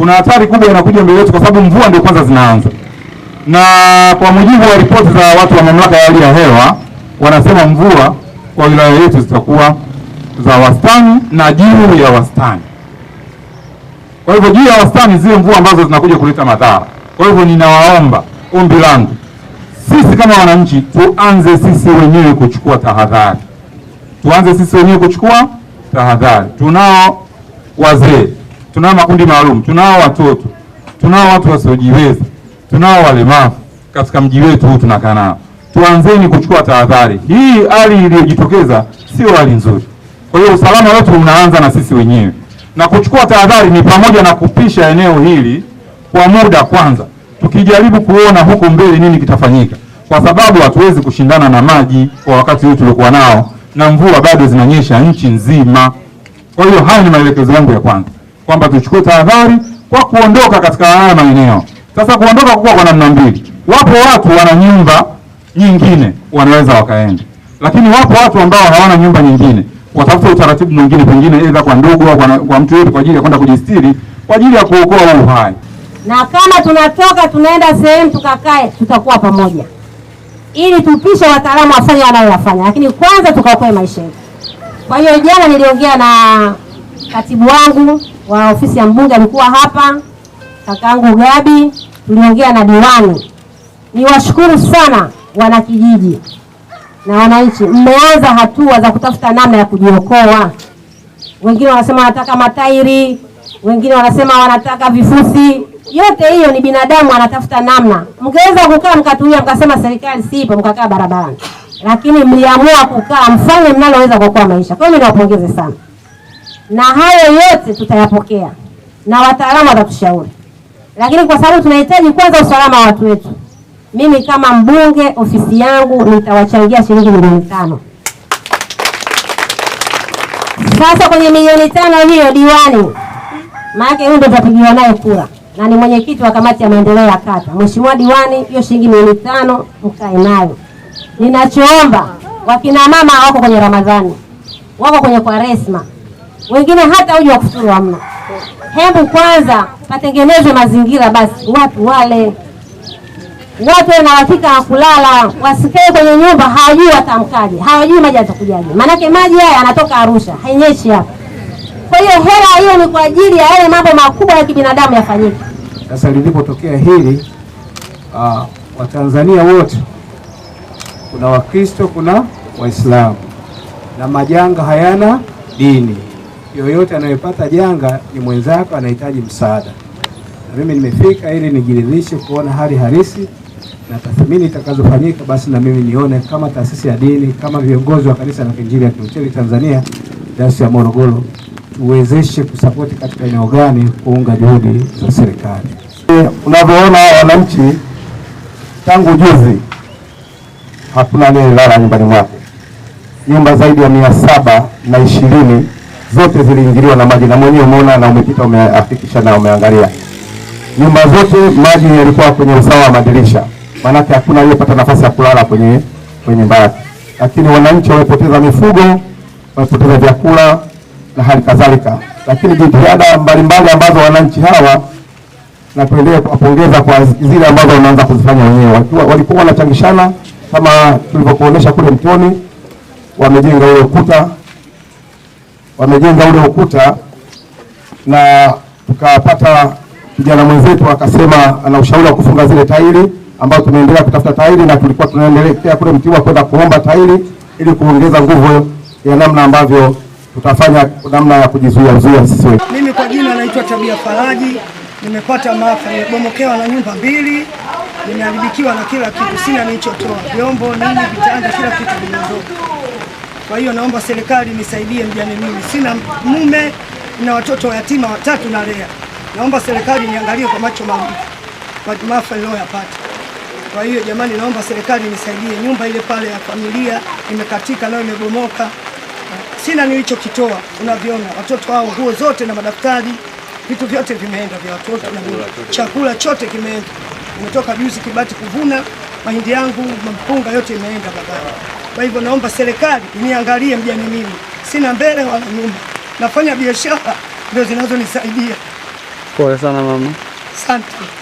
kuna hatari kubwa inakuja mbele yetu, kwa sababu mvua ndio kwanza zinaanza. Na kwa mujibu wa ripoti za watu wa mamlaka ya hali ya hewa, wanasema mvua kwa wilaya yetu zitakuwa za wastani na juu ya wastani. Kwa hivyo juu ya wastani zile mvua ambazo zinakuja kuleta madhara. Kwa hivyo ninawaomba, ombi langu, sisi kama wananchi tuanze sisi wenyewe kuchukua tahadhari. Tuanze sisi wenyewe kuchukua tahadhari. Tunao wazee, tunao makundi maalum, tunao watoto, tunao watu wasiojiweza, tunao walemavu katika mji wetu huu tunakaa nao. Tuanzeni kuchukua tahadhari. Hii hali iliyojitokeza sio hali nzuri. Kwa hiyo usalama wetu unaanza na sisi wenyewe. Na kuchukua tahadhari ni pamoja na kupisha eneo hili kwa muda kwanza, tukijaribu kuona huko mbele nini kitafanyika, kwa sababu hatuwezi kushindana na maji kwa wakati huu tuliokuwa nao, na mvua bado zinanyesha nchi nzima. Kwa hiyo haya ni maelekezo yangu ya kwanza, kwamba tuchukue tahadhari kwa kuondoka katika haya maeneo. Sasa kuondoka kwa namna mbili. Wapo watu wana nyumba nyingine wanaweza wakaenda, lakini wapo watu ambao hawana nyumba nyingine, watafuta utaratibu mwingine, pengine aidha kwa ndugu au kwa mtu yote, kwa ajili ya kwenda kujistiri, kwa ajili ya kuokoa uhai. Na kama tunatoka tunaenda sehemu tukakae, tutakuwa pamoja ili tupishe wataalamu wafanye wanayofanya, lakini kwanza tukaokoe maisha yetu. Kwa hiyo jana niliongea na katibu wangu wa ofisi ya mbunge, alikuwa hapa, kakaangu Gabi, tuliongea na diwani. Niwashukuru sana wanakijiji na wananchi, mmeanza hatua za kutafuta namna ya kujiokoa. Wengine wanasema wanataka matairi, wengine wanasema wanataka vifusi. Yote hiyo ni binadamu anatafuta namna. Mngeweza kukaa mkatulia mkasema serikali sipo, mkakaa barabarani, lakini mliamua kukaa mfanye mnaloweza kuokoa maisha. Kwa hiyo niwapongeze sana, na hayo yote tutayapokea na wataalamu watatushauri, lakini kwa sababu tunahitaji kwanza usalama wa watu wetu, mimi kama mbunge ofisi yangu nitawachangia shilingi milioni 5. Sasa kwenye milioni 5 hiyo diwani, maana huyu ndio tutapigiwa naye kura na ni mwenyekiti wa kamati ya maendeleo ya kata. Mheshimiwa diwani, hiyo shilingi milioni 5 mkae nayo. Ninachoomba, wakina mama wako kwenye Ramadhani, wako kwenye Kwaresma, wengine hata uji wa kufuturu hamna. Hebu kwanza patengenezwe mazingira basi watu wale, watu na hakika wa kulala, wasikae kwenye nyumba hawajui watamkaje, hawajui maji yatakujaje. Maana maji haya yanatoka Arusha, hainyeshi hapa. Kwa hiyo hela hiyo ni kwa ajili ya yale mambo makubwa ya kibinadamu yafanyike. Sasa lilipotokea hili, Watanzania wote, kuna Wakristo, kuna Waislamu, na majanga hayana dini. Yoyote anayepata janga ni mwenzako, anahitaji msaada. Na mimi nimefika ili nijiridhishe kuona hali halisi na tathmini itakazofanyika, basi na mimi nione kama taasisi ya dini, kama viongozi wa kanisa la Kiinjili ya Kilutheri Tanzania Dayosisi ya Morogoro, tuwezeshe kusapoti katika eneo gani kuunga juhudi za serikali. Unavyoona wananchi, tangu juzi hakuna aliyelala nyumbani mwake. Nyumba zaidi ya 720 zote ziliingiliwa na maji, na mwenyewe umeona na umepita umeafikisha na umeangalia. Nyumba zote maji yalikuwa kwenye usawa wa madirisha. Maana hakuna aliyepata nafasi ya kulala kwenye nyumba yake. Lakini wananchi wamepoteza mifugo, wamepoteza vyakula na hali kadhalika. Lakini jitihada mbalimbali ambazo wananchi hawa, na tuendelee kuwapongeza kwa zile ambazo wanaanza kuzifanya wenyewe. Walikuwa wanachangishana kama tulivyokuonesha kule Mtoni, wamejenga ule ukuta, na tukapata kijana mwenzetu akasema ana ushauri wa kufunga zile tairi, ambao tunaendelea kutafuta tairi, na tulikuwa tunaendelea kule Mtiwa kwenda kuomba tairi ili kuongeza nguvu ya namna ambavyo tutafanya namna ya kujizuia sisi. Mimi kwa jina naitwa Tabia Faraji, nimepata maafa, nimebomokewa na nyumba 2, nimeharibikiwa na kila kitu, sina nilichotoa, vyombo, nini, vitanda, kila kitu vimeondoka. Kwa hiyo naomba serikali nisaidie mjane mimi. Sina mume na watoto yatima 3 nalea. Naomba serikali niangalie kwa macho mawili kwa maafa niliyoyapata. Kwa hiyo jamani, naomba serikali nisaidie. Nyumba ile pale ya familia imekatika, nayo imebomoka. Sina nilichokitoa, unaviona. Watoto hao nguo zote na madaftari, vitu vyote vimeenda vya watoto, na chakula chote kimeenda. Nimetoka juzi Kibati kuvuna mahindi yangu, mpunga yote imeenda babani. Kwa hivyo naomba serikali niangalie mjane mimi. Sina mbele wala nyuma. Nafanya biashara ndio zinazonisaidia. Pole sana mama. Asante.